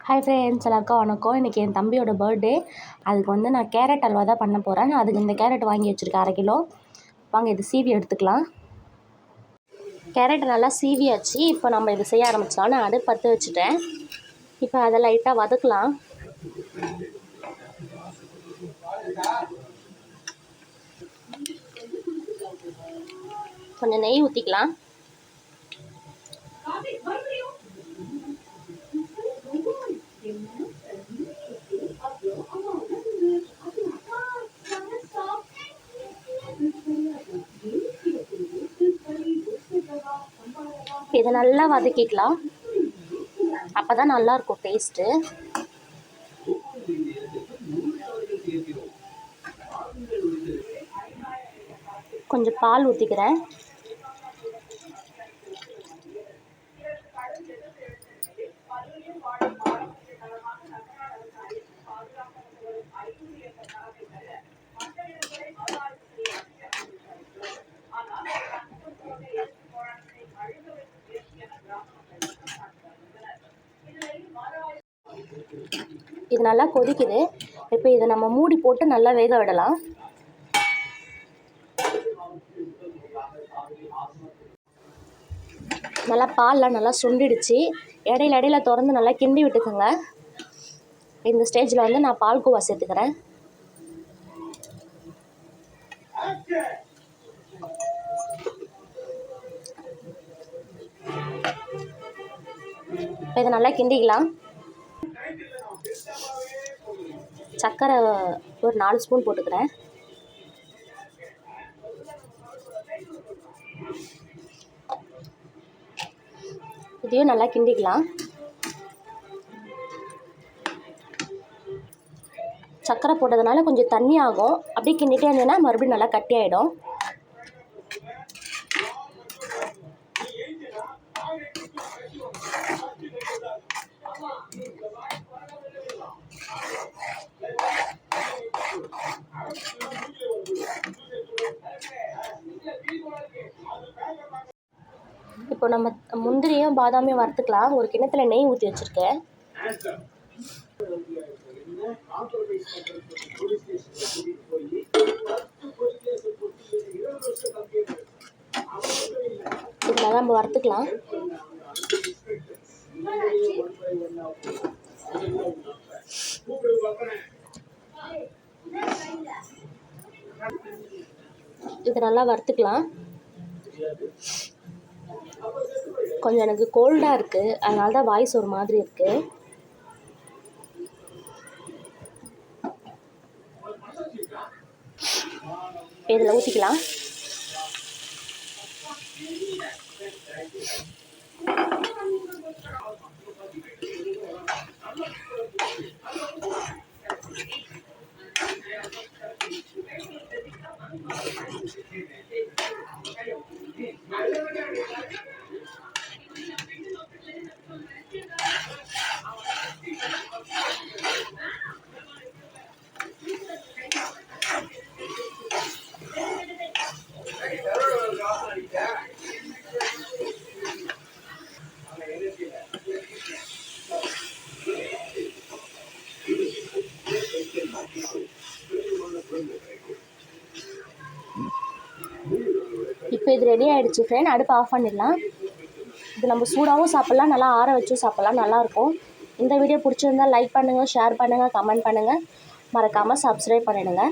Hi friends, எல்லாருக்கும் வணக்கம். இன்றைக்கி என் தம்பியோட பர்த்டே. அதுக்கு நான் கேரட் அல்வா தான் பண்ண போகிறேன். அதுக்கு இந்த கேரட் வாங்கி வச்சுருக்கேன் 1/2 கிலோ. வாங்க இது சீவி எடுத்துக்கலாம். கேரட் நல்லா சீவியாச்சு. இப்போ நம்ம இது செய்ய ஆரம்பிச்சலாம். நான் அடுப்பு பற்ற வச்சுட்டேன். இப்போ அதை லைட்டாக வதக்கலாம். கொஞ்சம் நெய் ஊற்றிக்கலாம். இதை நல்லா வதக்கிக்கலாம். அப்போ தான் நல்லாயிருக்கும் டேஸ்ட்டு. கொஞ்சம் பால் ஊற்றிக்கிறேன். இது நல்லா கொதிக்குது. இப்போ இதை நம்ம மூடி போட்டு நல்லா வேக விடலாம். நல்லா பால்லாம் நல்லா சுண்டிடுச்சு. இடையில திறந்து நல்லா கிண்டி விட்டுக்குங்க. இந்த ஸ்டேஜில் நான் பால்கோவா சேர்த்துக்கிறேன். இதை நல்லா கிண்டிக்கலாம். சர்க்கரை ஒரு 4 ஸ்பூன் போட்டுக்கிறேன். இதையும் நல்லா கிண்டிக்கலாம். சர்க்கரை போட்டதுனால கொஞ்சம் தண்ணி ஆகும். அப்படியே கிண்டிகிட்டே இருந்தேன்னா மறுபடியும் நல்லா கட்டி ஆகிடும். இப்போ நம்ம முந்திரியும் பாதாமையும் வறுத்துக்கலாம். ஒரு கிண்ணத்தில் நெய் ஊற்றி வச்சுருக்கேன். இதில் நம்ம வறுத்துக்கலாம். இது நல்லா வறுத்துக்கலாம். கொஞ்சம் எனக்கு கோல்டாக இருக்குது, அதனால தான் வாய்ஸ் ஒரு மாதிரி இருக்குது. இதில் ஊற்றிக்கலாம். இப்போ இது ரெடி ஆகிடுச்சு ஃப்ரெண்ட். அடுப்பு ஆஃப் பண்ணிடலாம். இது நம்ம சூடாகவும் சாப்பிட்லாம், நல்லா ஆற வச்சும் சாப்பிட்லாம், நல்லாயிருக்கும். இந்த வீடியோ பிடிச்சிருந்தால் லைக் பண்ணுங்கள், ஷேர் பண்ணுங்கள், கமெண்ட் பண்ணுங்கள். மறக்காமல் சப்ஸ்கிரைப் பண்ணிடுங்க.